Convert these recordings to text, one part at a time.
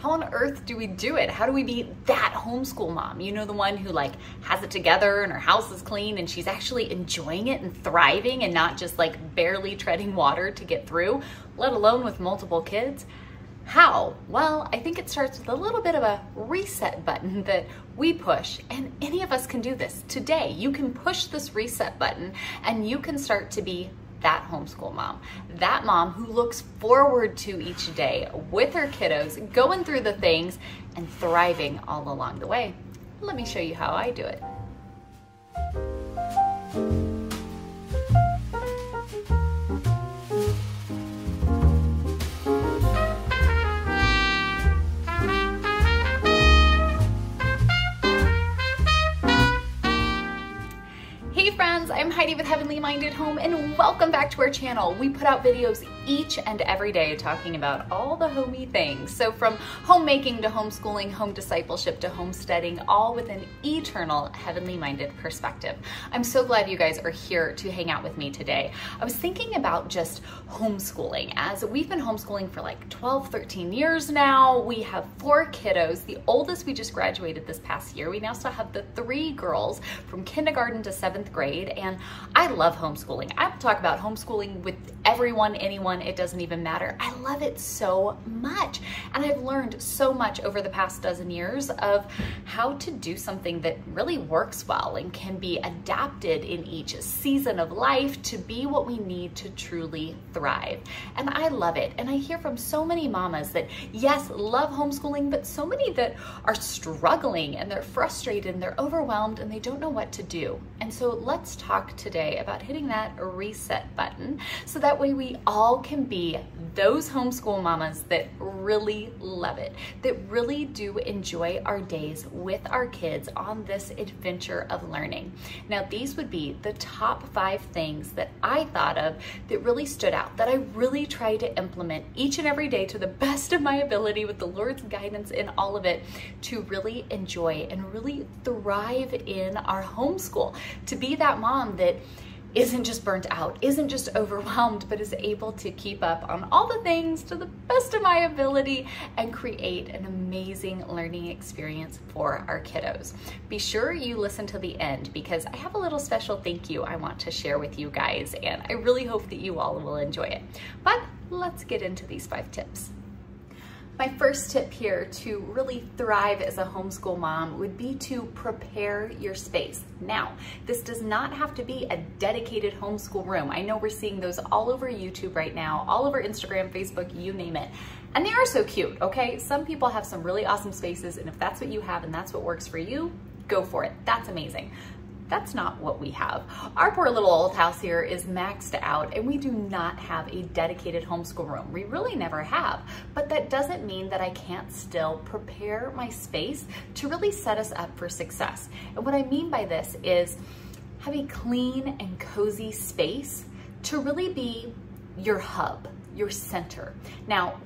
how on earth do we do it? How do we be that homeschool mom? You know, the one who like has it together and her house is clean and she's actually enjoying it and thriving and not just like barely treading water to get through, let alone with multiple kids. How? Well, I think it starts with a little bit of a reset button that we push, and any of us can do this. Today, you can push this reset button and you can start to be that homeschool mom, that mom who looks forward to each day with her kiddos, going through the things and thriving all along the way. Let me show you how I do it. I'm Heidi with Heavenly Minded Home, and welcome back to our channel. We put out videos each and every day talking about all the homey things. So from homemaking to homeschooling, home discipleship to homesteading, all with an eternal heavenly minded perspective. I'm so glad you guys are here to hang out with me today. I was thinking about just homeschooling, as we've been homeschooling for like 12, 13 years now. We have 4 kiddos. The oldest we just graduated this past year. We now still have the 3 girls from kindergarten to 7th grade. And I love homeschooling. I will talk about homeschooling with everyone, anyone, it doesn't even matter. I love it so much. And I've learned so much over the past dozen years of how to do something that really works well and can be adapted in each season of life to be what we need to truly thrive. And I love it. And I hear from so many mamas that, yes, love homeschooling, but so many that are struggling and they're frustrated and they're overwhelmed and they don't know what to do. And so let's talk today about hitting that reset button so that way we all can be those homeschool mamas that really love it, that really do enjoy our days with our kids on this adventure of learning. Now, these would be the top 5 things that I thought of that really stood out, that I really try to implement each and every day to the best of my ability with the Lord's guidance in all of it, to really enjoy and really thrive in our homeschool, to be that mom that isn't just burnt out, isn't just overwhelmed, but is able to keep up on all the things to the best of my ability and create an amazing learning experience for our kiddos. Be sure you listen to the end because I have a little special thank you I want to share with you guys, and I really hope that you all will enjoy it. But let's get into these 5 tips. My first tip here to really thrive as a homeschool mom would be to prepare your space. Now, this does not have to be a dedicated homeschool room. I know we're seeing those all over YouTube right now, all over Instagram, Facebook, you name it. And they are so cute, okay? Some people have some really awesome spaces, and if that's what you have and that's what works for you, go for it. That's amazing. That's not what we have. Our poor little old house here is maxed out and we do not have a dedicated homeschool room. We really never have, but that doesn't mean that I can't still prepare my space to really set us up for success. And what I mean by this is have a clean and cozy space to really be your hub, your center. Now,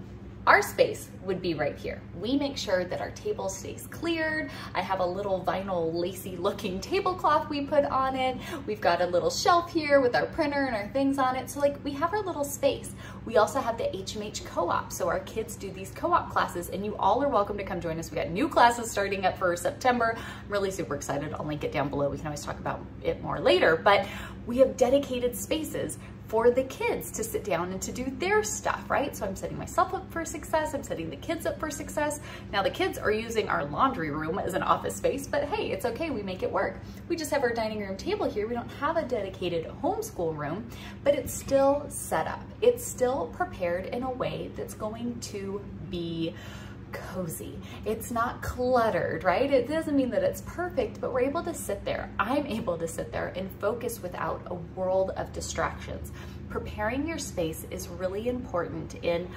our space would be right here. We make sure that our table stays cleared. I have a little vinyl lacy looking tablecloth we put on it. We've got a little shelf here with our printer and our things on it. So like we have our little space. We also have the HMH co-op. So our kids do these co-op classes and you all are welcome to come join us. We got new classes starting up for September. I'm really super excited. I'll link it down below. We can always talk about it more later, but we have dedicated spaces for the kids to sit down and to do their stuff, right? So I'm setting myself up for success. I'm setting the kids up for success. Now the kids are using our laundry room as an office space, but hey, it's okay, we make it work. We just have our dining room table here. We don't have a dedicated homeschool room, but it's still set up. It's still prepared in a way that's going to be cozy. It's not cluttered, right? It doesn't mean that it's perfect, but we're able to sit there. I'm able to sit there and focus without a world of distractions. Preparing your space is really important in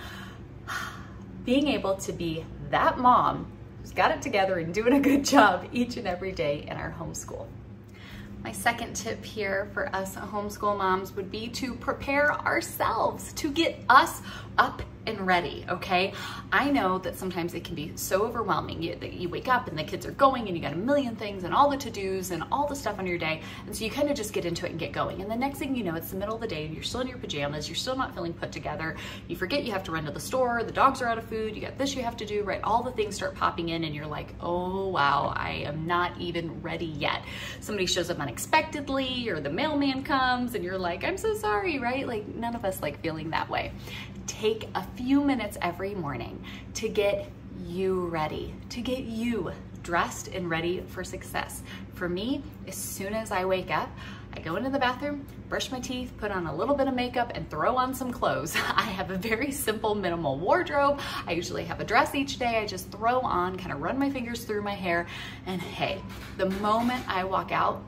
being able to be that mom who's got it together and doing a good job each and every day in our homeschool. My second tip here for us homeschool moms would be to prepare ourselves, to get us up and ready, okay? I know that sometimes it can be so overwhelming. You wake up and the kids are going and you got a million things and all the to-dos and all the stuff on your day, and so you kind of just get into it and get going. And the next thing you know, it's the middle of the day and you're still in your pajamas, you're still not feeling put together, you forget you have to run to the store, the dogs are out of food, you got this you have to do, right? All the things start popping in and you're like, oh wow, I am not even ready yet. Somebody shows up unexpectedly or the mailman comes and you're like, I'm so sorry, right? Like none of us like feeling that way. Take a few minutes every morning to get you ready, to get you dressed and ready for success. For me, as soon as I wake up, I go into the bathroom, brush my teeth, put on a little bit of makeup, and throw on some clothes. I have a very simple, minimal wardrobe. I usually have a dress each day. I just throw on, kind of run my fingers through my hair, and hey, the moment I walk out,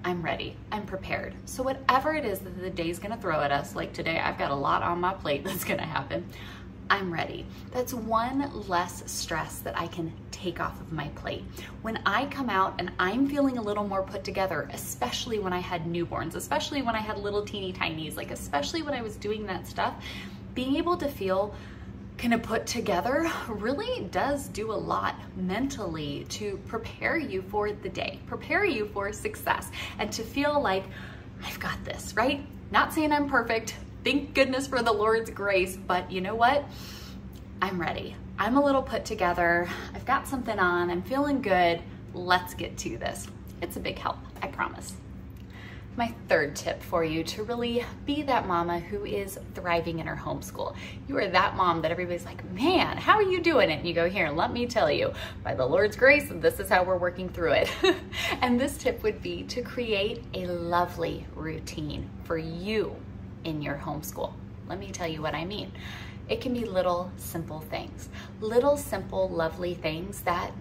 I'm ready, I'm prepared. So whatever it is that the day's gonna throw at us, like today, I've got a lot on my plate that's gonna happen, I'm ready. That's one less stress that I can take off of my plate. When I come out and I'm feeling a little more put together, especially when I had newborns, especially when I had little teeny tinies, like especially when I was doing that stuff, being able to feel kind of put together really does do a lot mentally to prepare you for the day, prepare you for success, and to feel like I've got this, right? Not saying I'm perfect, thank goodness for the Lord's grace, but you know what? I'm ready. I'm a little put together. I've got something on, I'm feeling good. Let's get to this. It's a big help, I promise. My third tip for you to really be that mama who is thriving in her homeschool. You are that mom that everybody's like, man, how are you doing it? And you go, here, let me tell you, by the Lord's grace, this is how we're working through it. And this tip would be to create a lovely routine for you in your homeschool. Let me tell you what I mean. It can be little simple things, little simple lovely things that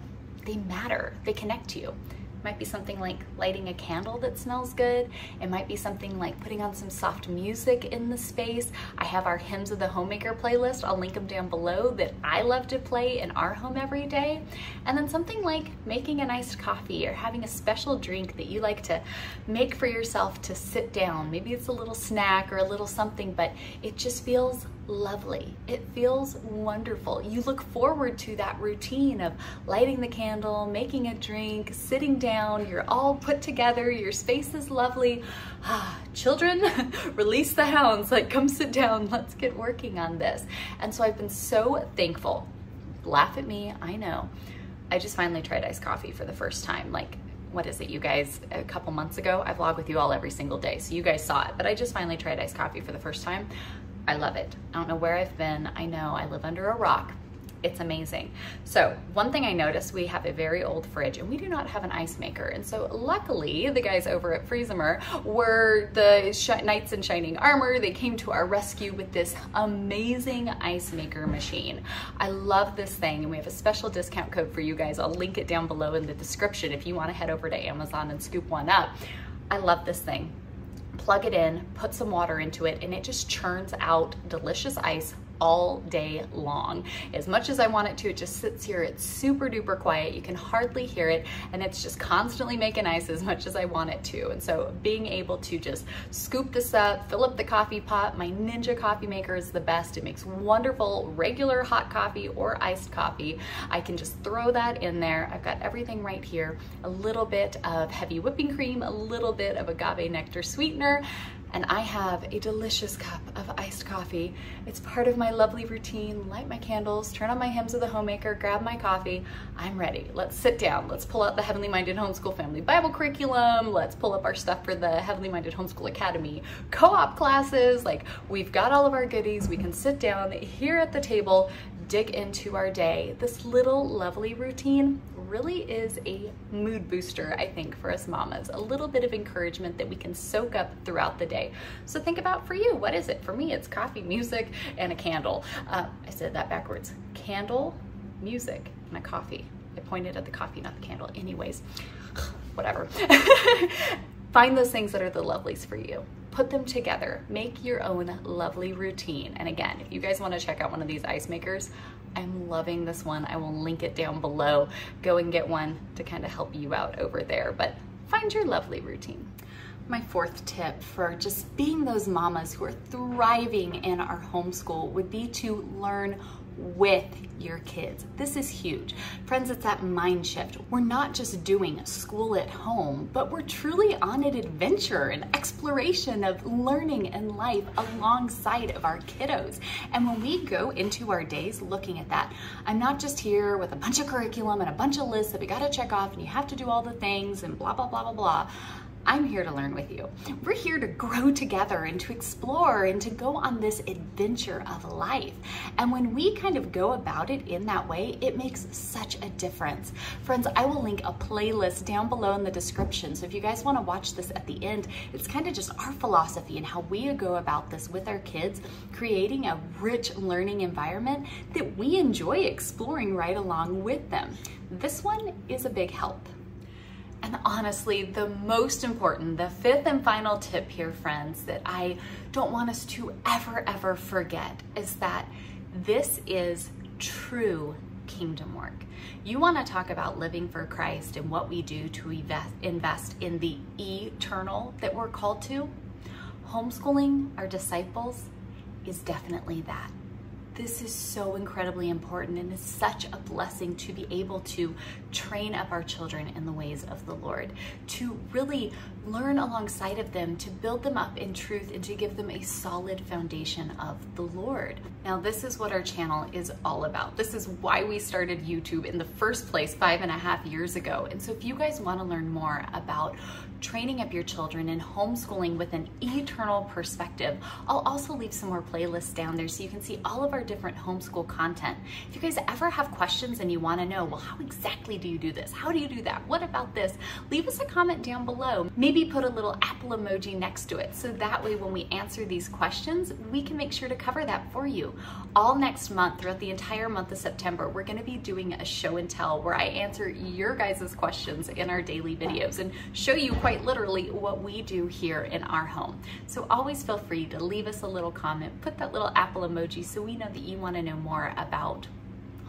they matter, they connect to you. It might be something like lighting a candle that smells good. It might be something like putting on some soft music in the space. I have our Hymns of the Homemaker playlist, I'll link them down below, that I love to play in our home every day. And then something like making an iced coffee or having a special drink that you like to make for yourself to sit down. Maybe it's a little snack or a little something, but it just feels lovely. It feels wonderful. You look forward to that routine of lighting the candle, making a drink, sitting down, you're all put together, your space is lovely. Children, release the hounds, like come sit down, let's get working on this. And so I've been so thankful. Laugh at me, I know. I just finally tried iced coffee for the first time. Like, what is it, you guys, a couple months ago? I vlog with you all every single day, so you guys saw it, but I just finally tried iced coffee for the first time. I love it. I don't know where I've been. I know I live under a rock. It's amazing. So one thing I noticed, we have a very old fridge and we do not have an ice maker. And so luckily the guys over at Friesemer were the knights in shining armor. They came to our rescue with this amazing ice maker machine. I love this thing and we have a special discount code for you guys. I'll link it down below in the description if you want to head over to Amazon and scoop one up. I love this thing. Plug it in, put some water into it, and it just churns out delicious ice all day long. As much as I want it to, it just sits here. It's super duper quiet. You can hardly hear it, and it's just constantly making ice as much as I want it to. And so being able to just scoop this up, fill up the coffee pot. My Ninja coffee maker is the best. It makes wonderful regular hot coffee or iced coffee. I can just throw that in there. I've got everything right here. A little bit of heavy whipping cream, a little bit of agave nectar sweetener, and I have a delicious cup of iced coffee. It's part of my lovely routine. Light my candles, turn on my Hymns of the Homemaker, grab my coffee. I'm ready. Let's sit down. Let's pull out the Heavenly Minded Homeschool Family Bible curriculum. Let's pull up our stuff for the Heavenly Minded Homeschool Academy co-op classes. Like, we've got all of our goodies. We can sit down here at the table, dig into our day. This little lovely routine really is a mood booster, I think, for us mamas. A little bit of encouragement that we can soak up throughout the day. So think about for you, what is it? For me, it's coffee, music, and a candle. I said that backwards. Candle, music, and a coffee. I pointed at the coffee, not the candle. Anyways, whatever. Find those things that are the lovelies for you. Put them together. Make your own lovely routine. And again, if you guys want to check out one of these ice makers, I'm loving this one. I will link it down below. Go and get one to kind of help you out over there. But find your lovely routine. My fourth tip for just being those mamas who are thriving in our homeschool would be to learn with your kids. This is huge. Friends, it's that mind shift. We're not just doing school at home, but we're truly on an adventure, an exploration of learning and life alongside of our kiddos. And when we go into our days looking at that, I'm not just here with a bunch of curriculum and a bunch of lists that we gotta check off and you have to do all the things and blah, blah, blah, blah, blah. I'm here to learn with you. We're here to grow together and to explore and to go on this adventure of life. And when we kind of go about it in that way, it makes such a difference. Friends, I will link a playlist down below in the description. So if you guys want to watch this at the end, it's kind of just our philosophy and how we go about this with our kids, creating a rich learning environment that we enjoy exploring right along with them. This one is a big help. And honestly, the most important, the fifth and final tip here, friends, that I don't want us to ever forget is that this is true kingdom work. You want to talk about living for Christ and what we do to invest in the eternal that we're called to. Homeschooling our disciples is definitely that. This is so incredibly important and is such a blessing to be able to train up our children in the ways of the Lord, to really learn alongside of them, to build them up in truth and to give them a solid foundation of the Lord. Now, this is what our channel is all about. This is why we started YouTube in the first place 5.5 years ago. And so if you guys want to learn more about training up your children and homeschooling with an eternal perspective, I'll also leave some more playlists down there so you can see all of our different homeschool content. If you guys ever have questions and you want to know, well, how exactly do you do this? How do you do that? What about this? Leave us a comment down below. Maybe put a little apple emoji next to it so that way when we answer these questions, we can make sure to cover that for you. All next month, throughout the entire month of September, we're going to be doing a show and tell where I answer your guys' questions in our daily videos and show you quite literally what we do here in our home. So always feel free to leave us a little comment, put that little apple emoji so we know that you want to know more about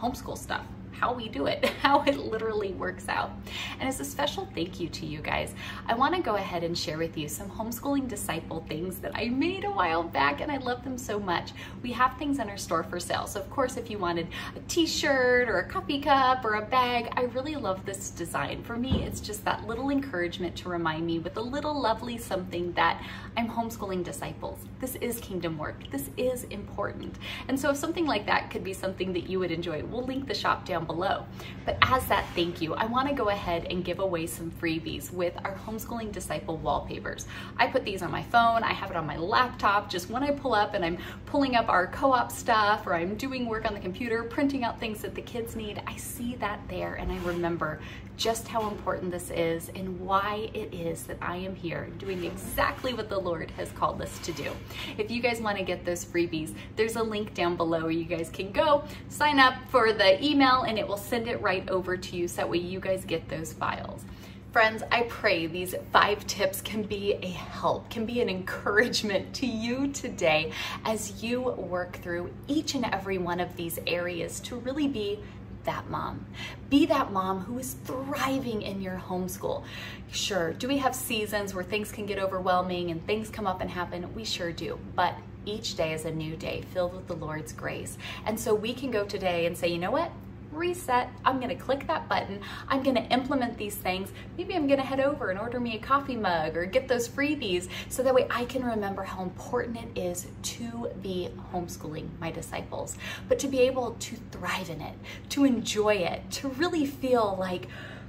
homeschool stuff, how we do it, how it literally works out. And as a special thank you to you guys, I want to go ahead and share with you some homeschooling disciple things that I made a while back and I love them so much. We have things in our store for sale. So of course, if you wanted a t-shirt or a coffee cup or a bag, I really love this design. For me, it's just that little encouragement to remind me with a little lovely something that I'm homeschooling disciples. This is kingdom work. This is important. And so if something like that could be something that you would enjoy, we'll link the shop down below. But as that thank you, I want to go ahead and give away some freebies with our homeschooling disciple wallpapers. I put these on my phone, I have it on my laptop, just when I pull up and I'm pulling up our co-op stuff or I'm doing work on the computer, printing out things that the kids need, I see that there and I remember just how important this is and why it is that I am here doing exactly what the Lord has called us to do. If you guys want to get those freebies, there's a link down below where you guys can go sign up for the email and it will send it right over to you so that way you guys get those files. Friends, I pray these 5 tips can be a help, can be an encouragement to you today as you work through each and every one of these areas to really be that mom. Be that mom who is thriving in your homeschool. Sure, do we have seasons where things can get overwhelming and things come up and happen? We sure do, but each day is a new day filled with the Lord's grace. And so we can go today and say, you know what? Reset. I'm going to click that button. I'm going to implement these things. Maybe I'm going to head over and order me a coffee mug or get those freebies so that way I can remember how important it is to be homeschooling my disciples, but to be able to thrive in it, to enjoy it, to really feel like,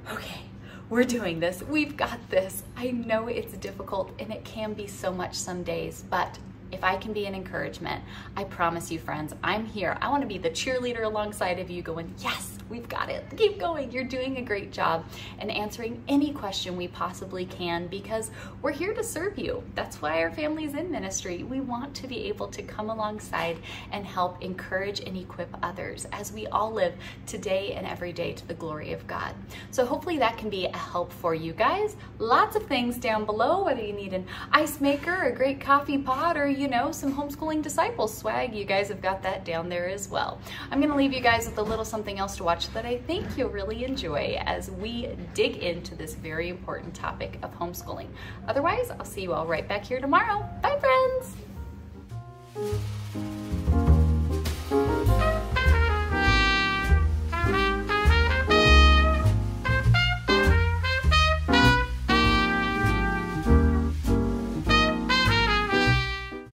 okay, we're doing this. We've got this. I know it's difficult and it can be so much some days, but if I can be an encouragement, I promise you, friends, I'm here. I want to be the cheerleader alongside of you going, yes, we've got it. Keep going. You're doing a great job and answering any question we possibly can because we're here to serve you. That's why our family's in ministry. We want to be able to come alongside and help encourage and equip others as we all live today and every day to the glory of God. So hopefully that can be a help for you guys. Lots of things down below, whether you need an ice maker, a great coffee pot, or you know, some Homeschooling Disciples swag. You guys have got that down there as well. I'm gonna leave you guys with a little something else to watch that I think you'll really enjoy as we dig into this very important topic of homeschooling. Otherwise, I'll see you all right back here tomorrow. Bye, friends.